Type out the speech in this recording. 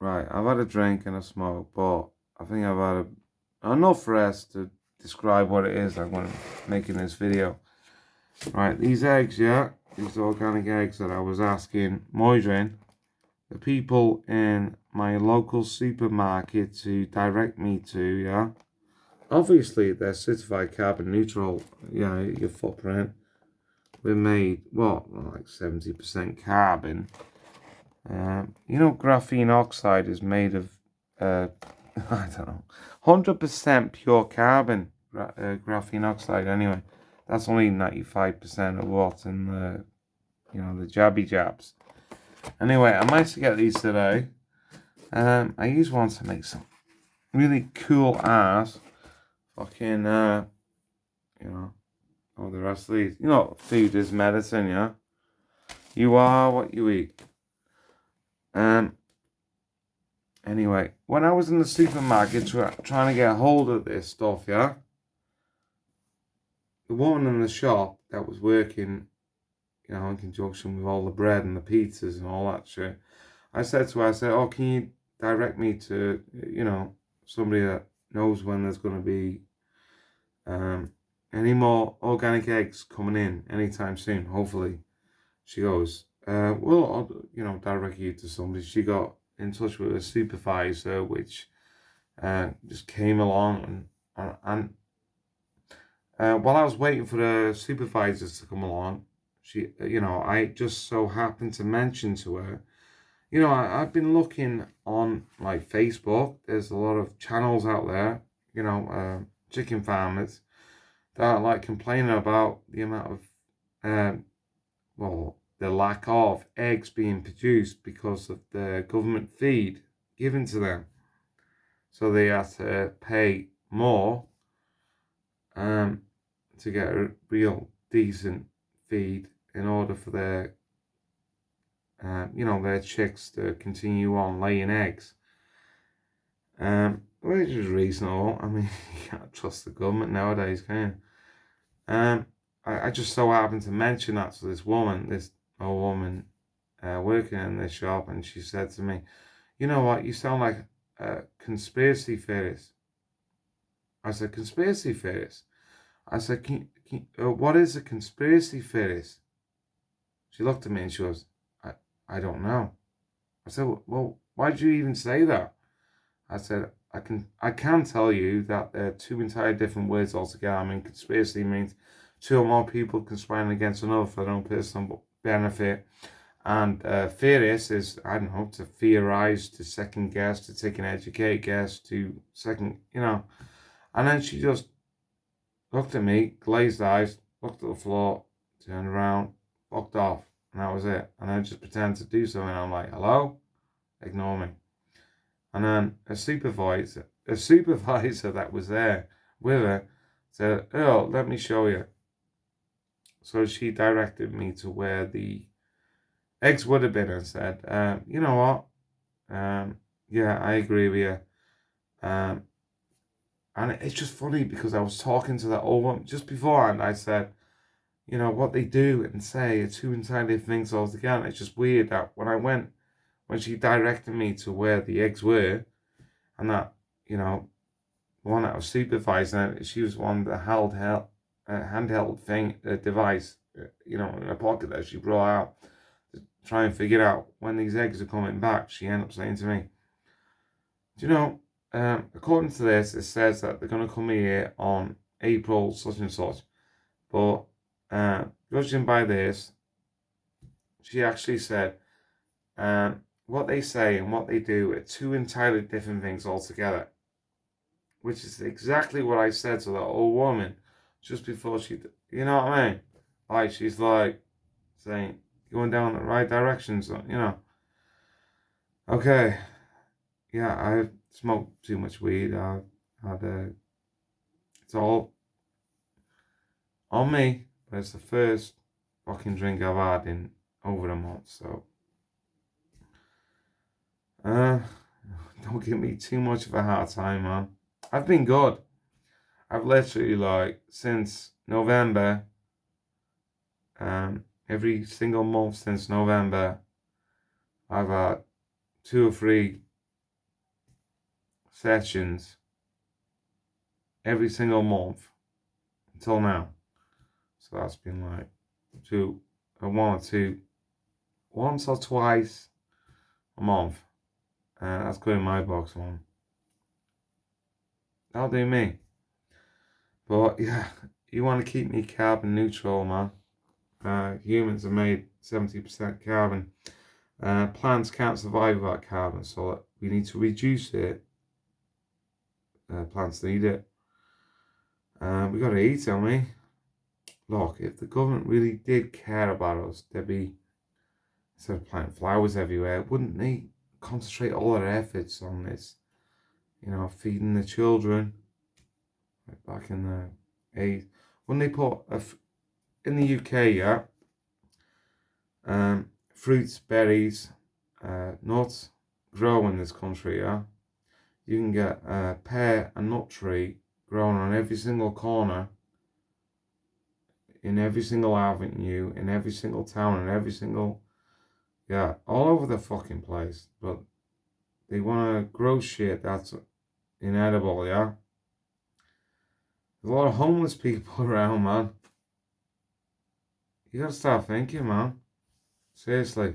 Right, I've had a drink and a smoke, but I think I've had enough rest to describe what it is I'm going to make in this video. Right, these eggs, yeah, these organic eggs that I was asking Moidrin, the people in my local supermarket to direct me to, yeah. Obviously, they're certified carbon neutral, your footprint. We're made, what, like 70% carbon. Graphene oxide is made of, I don't know, 100% pure carbon, graphene oxide anyway. That's only 95% of what's in the jabby jabs. Anyway, I managed to get these today. I used one to make some really cool ass fucking, the rest of these. Food is medicine, yeah? You are what you eat. Anyway, when I was in the supermarket trying to get a hold of this stuff, yeah, the woman in the shop that was working, in conjunction with all the bread and the pizzas and all that shit, I said to her, oh, can you direct me to, somebody that knows when there's going to be any more organic eggs coming in anytime soon, hopefully. She goes, well, I'll, direct you to somebody. She got in touch with a supervisor, which just came along and while I was waiting for the supervisors to come along, I just so happened to mention to her, I've been looking on like Facebook. There's a lot of channels out there, chicken farmers that are like complaining about the amount of, the lack of eggs being produced because of the government feed given to them. So they have to pay more to get a real decent feed in order for their chicks to continue on laying eggs. Which is reasonable. I mean, you can't trust the government nowadays, can you? I just so happened to mention that to this old woman working in this shop, and she said to me, you know what, you sound like a conspiracy theorist. I said, conspiracy theorist? I said, what is a conspiracy theorist? She looked at me and she goes, I don't know. I said, well, why did you even say that? I said, I can tell you that there are two entirely different words altogether. I mean, conspiracy means two or more people conspiring against another for their own personal benefit. And theorist is, I don't know, to theorize, to second guess, to take an educated guess, to second, And then she just looked at me, glazed eyes, looked at the floor, turned around, walked off, and that was it. And I just pretended to do something. I'm like, hello? Ignore me. And then a supervisor that was there with her said, oh, let me show you. So she directed me to where the eggs would have been and said, you know what? Yeah, I agree with you. And it's just funny because I was talking to that old woman just beforehand. I said, what they do and say are two entirely different things altogether. It's just weird that when she directed me to where the eggs were, and that, the one that was supervising, she was one that held handheld thing, device, in a pocket that she brought out to try and figure out when these eggs are coming back. She ended up saying to me, do you know, according to this, it says that they're going to come here on April such and such. But judging by this, she actually said, what they say and what they do are two entirely different things altogether. Which is exactly what I said to that old woman just before you know what I mean? Like, she's like saying, going down the right direction, so, Okay, yeah, I've smoked too much weed. I've had it's all on me, but it's the first fucking drink I've had in over a month, so uh, don't give me too much of a hard time, man. I've been good. I've literally, like, since November, every single month since November, I've had 2 or 3 sessions every single month until now. So that's been like once or twice a month. That's good in my box, man. That'll do me. But yeah, you want to keep me carbon neutral, man. Humans are made 70% carbon. Plants can't survive without carbon, so we need to reduce it. Plants need it. We gotta eat, don't we? Look, if the government really did care about us, they'd be, instead of planting flowers everywhere, wouldn't they concentrate all their efforts on this? You know, feeding the children. Like back in the 80s. When they put in the UK, yeah, fruits, berries, nuts grow in this country, yeah. You can get a pear and nut tree growing on every single corner, in every single avenue, in every single town, in every single, yeah, all over the fucking place. But they want to grow shit that's inedible, yeah. There's a lot of homeless people around, man. You gotta start thinking, man. Seriously.